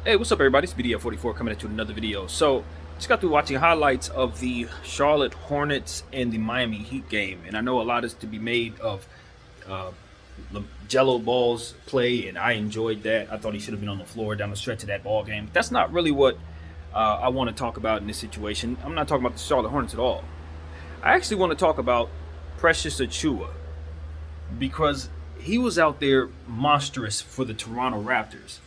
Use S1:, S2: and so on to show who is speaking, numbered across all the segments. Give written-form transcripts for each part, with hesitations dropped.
S1: Hey, what's up, everybody? It's BDF44 coming at you with another video. So, just got through watching highlights of the Charlotte Hornets and the Miami Heat game, and I know a lot is to be made of uh, Jello Ball's play, and I enjoyed that. I thought he should have been on the floor down the stretch of that ball game. That's not really what I want to talk about in this situation. I'm not talking about the Charlotte Hornets at all. I actually want to talk about Precious Achiuwa because he was out there monstrous for the Toronto Raptors.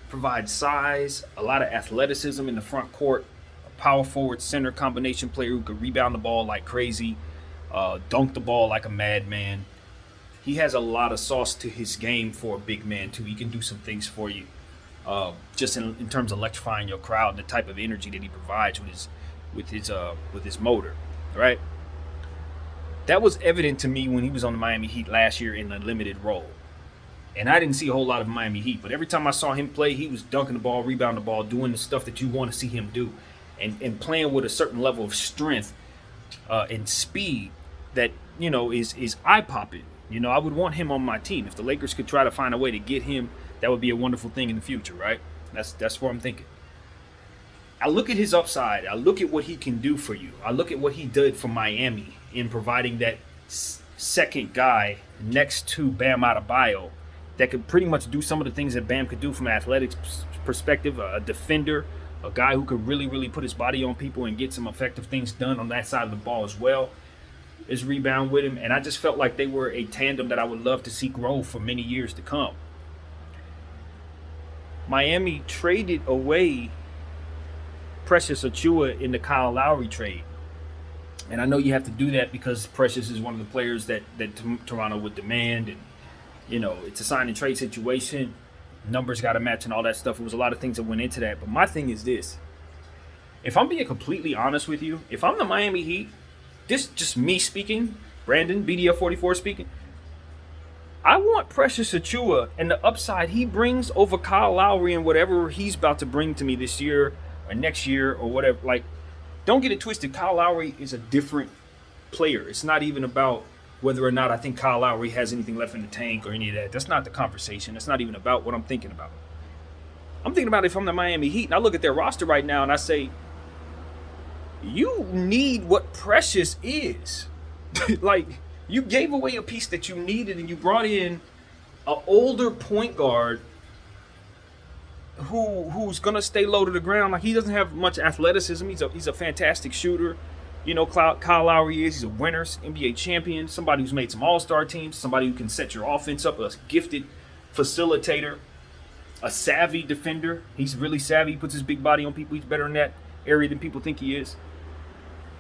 S1: Provides size, a lot of athleticism in the front court, a power forward center combination player who could rebound the ball like crazy, dunk the ball like a madman. He has a lot of sauce to his game for a big man too. He can do some things for you, just in terms of electrifying your crowd and the type of energy that he provides with his motor, right? That was evident to me when he was on the Miami Heat last year in a limited role. And I didn't see a whole lot of Miami Heat, but every time I saw him play, he was dunking the ball, rebounding the ball, doing the stuff that you want to see him do, and playing with a certain level of strength and speed that is eye popping. I would want him on my team. If the Lakers could try to find a way to get him, that would be a wonderful thing in the future, right? That's what I'm thinking. I look at his upside. I look at what he can do for you. I look at what he did for Miami in providing that second guy next to Bam Adebayo that could pretty much do some of the things that Bam could do from an athletics perspective, a defender, a guy who could really, really put his body on people and get some effective things done on that side of the ball as well. His rebound with him, and I just felt like they were a tandem that I would love to see grow for many years to come. Miami traded away Precious Achiuwa in the Kyle Lowry trade. And I know you have to do that because Precious is one of the players that Toronto would demand, and it's a sign and trade situation. Numbers got to match and all that stuff. It was a lot of things that went into that. But my thing is this. If I'm being completely honest with you, if I'm the Miami Heat, this just me speaking, Brandon, BDF44 speaking, I want Precious Achiuwa and the upside he brings over Kyle Lowry and whatever he's about to bring to me this year or next year or whatever. Like, don't get it twisted. Kyle Lowry is a different player. It's not even about whether or not I think Kyle Lowry has anything left in the tank or any of that. That's not the conversation. That's not even about what I'm thinking about. I'm thinking about if I'm the Miami Heat and I look at their roster right now and I say, you need what Precious is. Like, you gave away a piece that you needed and you brought in an older point guard who's going to stay low to the ground. Like, he doesn't have much athleticism. He's a fantastic shooter. Kyle Lowry he's a winner, NBA champion, somebody who's made some all-star teams, somebody who can set your offense up, a gifted facilitator, a savvy defender. He's really savvy. He puts his big body on people. He's better in that area than people think he is.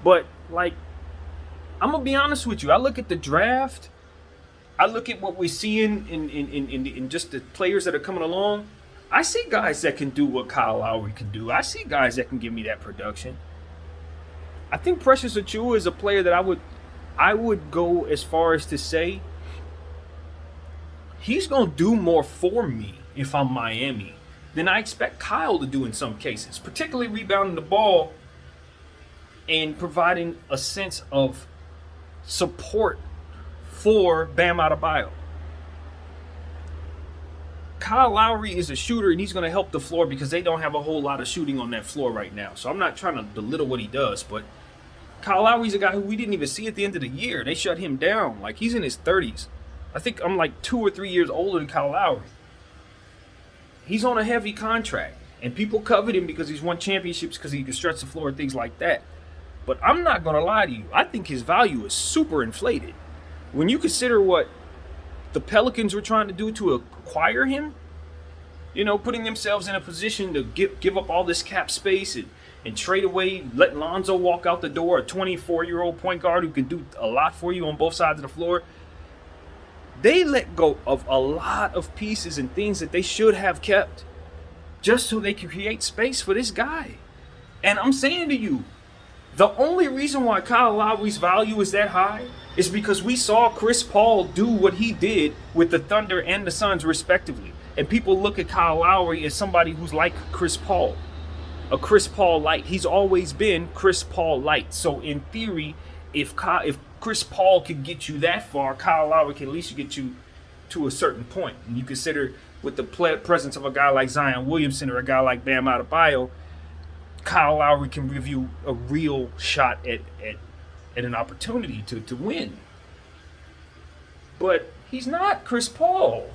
S1: But, like, I'm going to be honest with you. I look at the draft. I look at what we're seeing in just the players that are coming along. I see guys that can do what Kyle Lowry can do. I see guys that can give me that production. I think Precious Achiuwa is a player that I would go as far as to say he's going to do more for me if I'm Miami than I expect Kyle to do in some cases, particularly rebounding the ball and providing a sense of support for Bam Adebayo. Kyle Lowry is a shooter, and he's going to help the floor because they don't have a whole lot of shooting on that floor right now. So I'm not trying to belittle what he does, but Kyle Lowry's a guy who we didn't even see at the end of the year. They shut him down. Like, he's in his 30s. I think I'm like 2 or 3 years older than Kyle Lowry. He's on a heavy contract, and people covet him because he's won championships because he can stretch the floor and things like that. But I'm not going to lie to you. I think his value is super inflated. When you consider what the Pelicans were trying to do to acquire him, putting themselves in a position to give up all this cap space and trade away, let Lonzo walk out the door, a 24-year-old point guard who can do a lot for you on both sides of the floor. They let go of a lot of pieces and things that they should have kept just so they could create space for this guy. And I'm saying to you, the only reason why Kyle Lowry's value is that high is because we saw Chris Paul do what he did with the Thunder and the Suns respectively. And people look at Kyle Lowry as somebody who's like Chris Paul. A Chris Paul light. He's always been Chris Paul light. So in theory, if Chris Paul could get you that far, Kyle Lowry can at least get you to a certain point. And you consider with the presence of a guy like Zion Williamson or a guy like Bam Adebayo, Kyle Lowry can give you a real shot at an opportunity to win. But he's not Chris Paul.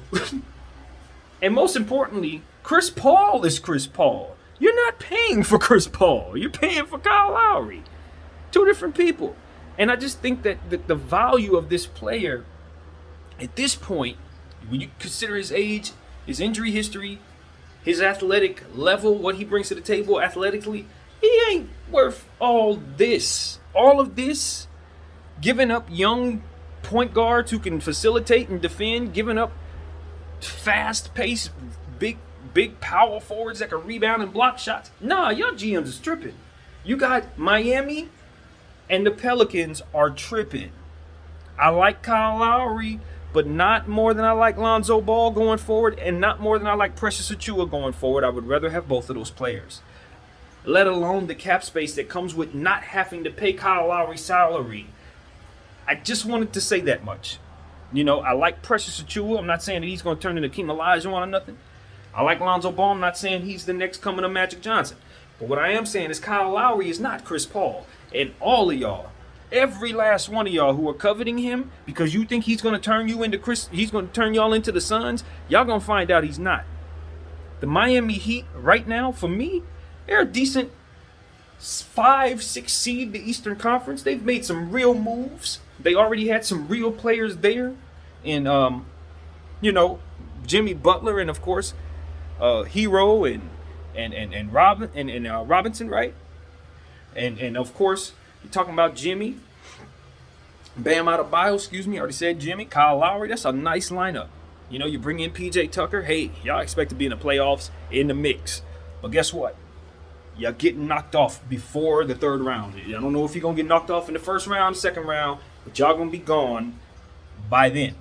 S1: And most importantly, Chris Paul is Chris Paul. You're not paying for Chris Paul. You're paying for Kyle Lowry. Two different people. And I just think that the value of this player at this point, when you consider his age, his injury history, his athletic level, what he brings to the table athletically, he ain't worth all this. All of this, giving up young point guards who can facilitate and defend, giving up fast-paced, big power forwards that can rebound and block shots. Nah, y'all GMs is tripping. You got Miami and the Pelicans are tripping. I like Kyle Lowry, but not more than I like Lonzo Ball going forward, and not more than I like Precious Achiuwa going forward. I would rather have both of those players. Let alone the cap space that comes with not having to pay Kyle Lowry's salary. I just wanted to say that much. You know, I like Precious Achiuwa. I'm not saying that he's going to turn into Keem Olajuwon or nothing. I like Lonzo Ball. I'm not saying he's the next coming of Magic Johnson. But what I am saying is Kyle Lowry is not Chris Paul. And all of y'all, every last one of y'all who are coveting him because you think he's going to turn you into he's going to turn y'all into the Suns, y'all going to find out he's not. The Miami Heat right now, for me, they're a decent 5-6 seed in the Eastern Conference. They've made some real moves. They already had some real players there in, Jimmy Butler and, of course, Hero and Robinson, right? And of course, you're talking about Jimmy. Bam Adebayo, I already said Jimmy. Kyle Lowry, that's a nice lineup. You know, you bring in PJ Tucker. Hey, y'all expect to be in the playoffs in the mix. But guess what? Y'all getting knocked off before the third round. I don't know if you're going to get knocked off in the first round, second round, but y'all going to be gone by then.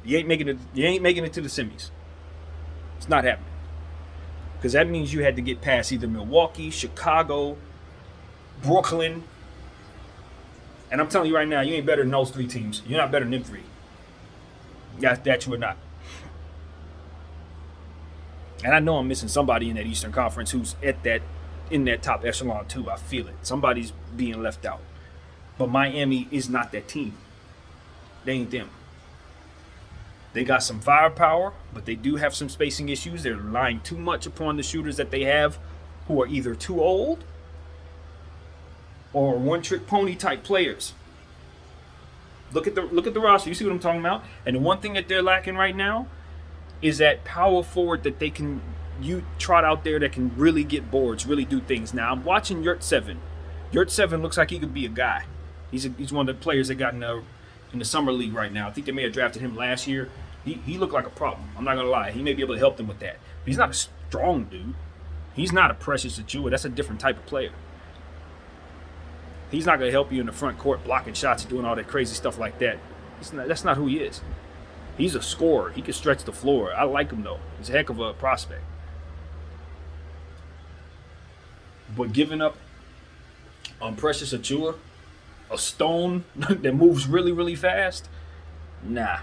S1: You ain't making it to the semis. It's not happening. Because that means you had to get past either Milwaukee, Chicago, Brooklyn. And I'm telling you right now, you ain't better than those three teams. You're not better than them three. That you are not. And I know I'm missing somebody in that Eastern Conference who's in that top echelon too. I feel it. Somebody's being left out. But Miami is not that team. They ain't them. They got some firepower, but they do have some spacing issues. They're relying too much upon the shooters that they have who are either too old or one-trick pony type players. Look at the roster. You see what I'm talking about? And the one thing that they're lacking right now is that power forward that they can trot out there that can really get boards, really do things. Now I'm watching Yurt 7. Yurt 7 looks like he could be a guy. He's one of the players that got in the summer league right now. I think they may have drafted him last year. He looked like a problem. I'm not gonna lie. He may be able to help them with that. But he's not a strong dude. He's not a Precious Achiuwa. That's a different type of player. He's not gonna help you in the front court blocking shots and doing all that crazy stuff like that. That's not who he is. He's a scorer. He can stretch the floor. I like him though. He's a heck of a prospect. But giving up on Precious Achiuwa, a stone that moves really, really fast, nah.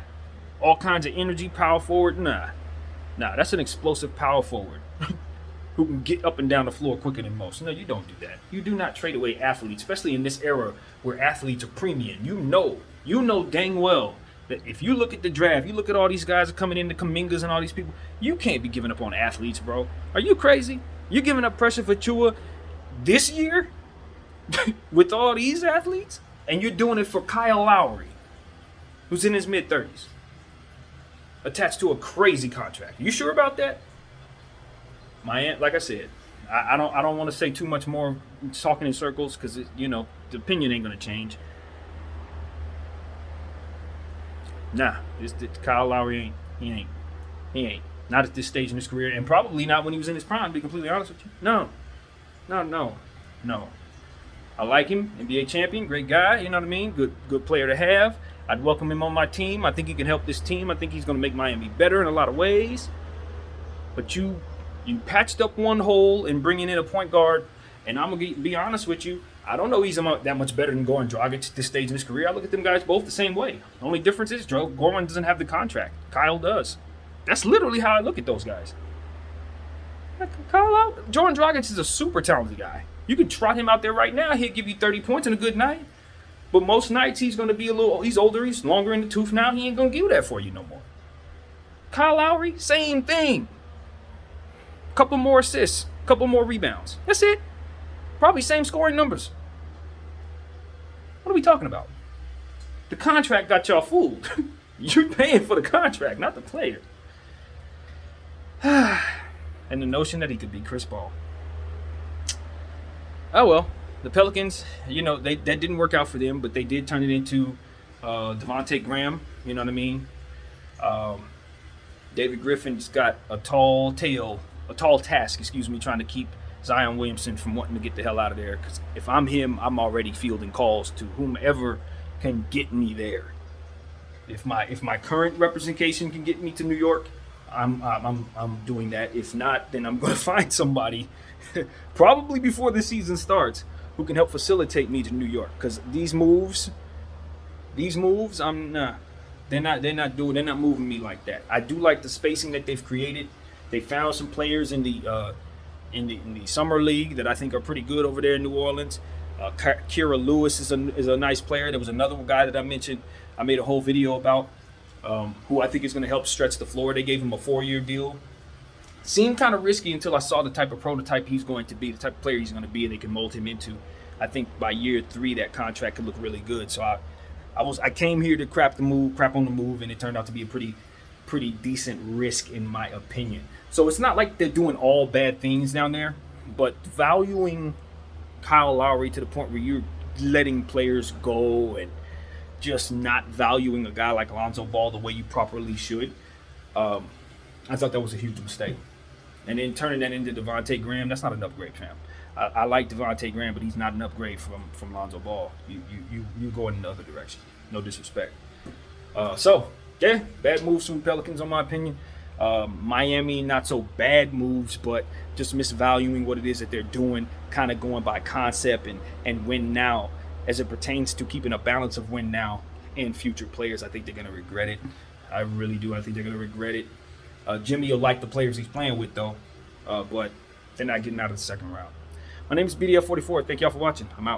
S1: All kinds of energy, power forward, nah. That's an explosive power forward who can get up and down the floor quicker than most. No, you don't do that. You do not trade away athletes, especially in this era where athletes are premium. You know dang well that if you look at the draft, you look at all these guys coming in, the Kumingas and all these people, you can't be giving up on athletes, bro. Are you crazy? You're giving up pressure for Achiuwa this year with all these athletes? And you're doing it for Kyle Lowry, who's in his mid-30s, attached to a crazy contract. You sure about that? Like I said, I don't want to say too much more talking in circles because the opinion ain't gonna change. Nah, Kyle Lowry ain't. He ain't. Not at this stage in his career, and probably not when he was in his prime, to be completely honest with you. No. I like him, NBA champion, great guy, you know what I mean? Good player to have. I'd welcome him on my team. I think he can help this team. I think he's going to make Miami better in a lot of ways. But you patched up one hole in bringing in a point guard, and I'm going to be honest with you, I don't know he's that much better than Goran Dragic at this stage in his career. I look at them guys both the same way. The only difference is Goran doesn't have the contract. Kyle does. That's literally how I look at those guys. Call out Jordan Dragic is a super talented guy. You can trot him out there right now. He'll give you 30 points in a good night. But most nights he's going to be he's older, he's longer in the tooth now. He ain't going to give that for you no more. Kyle Lowry, same thing. Couple more assists, couple more rebounds. That's it. Probably same scoring numbers. What are we talking about? The contract got y'all fooled. You're paying for the contract, not the player. And the notion that he could be Chris Paul. Oh well, the Pelicans, that didn't work out for them, but they did turn it into Devontae Graham. You know what I mean? David Griffin's got a tall task, trying to keep Zion Williamson from wanting to get the hell out of there. Because if I'm him, I'm already fielding calls to whomever can get me there. If my current representation can get me to New York, I'm doing that. If not, then I'm going to find somebody, probably before the season starts, who can help facilitate me to New York. Because these moves, they're not moving me like that. I do like the spacing that they've created. They found some players in the summer league that I think are pretty good over there in New Orleans. Kira Lewis is a nice player. There was another guy that I mentioned. I made a whole video about who I think is going to help stretch the floor. They gave him a 4-year deal. Seemed kind of risky until I saw the type of prototype he's going to be, the type of player he's going to be, and they can mold him into. I think by year 3 that contract could look really good. So I came here to crap on the move, and it turned out to be a pretty decent risk in my opinion. So it's not like they're doing all bad things down there, but valuing Kyle Lowry to the point where you're letting players go and just not valuing a guy like Lonzo Ball the way you properly should, I thought that was a huge mistake. And then turning that into Devontae Graham, that's not an upgrade, fam. I like Devontae Graham, but he's not an upgrade from Lonzo Ball. You go in the other direction. No disrespect. Yeah, bad moves from the Pelicans, in my opinion. Miami, not so bad moves, but just misvaluing what it is that they're doing, kind of going by concept and win now as it pertains to keeping a balance of win now and future players. I think they're going to regret it. I really do. I think they're going to regret it. Jimmy will like the players he's playing with, though, but they're not getting out of the second round. My name is BDF44. Thank y'all for watching. I'm out.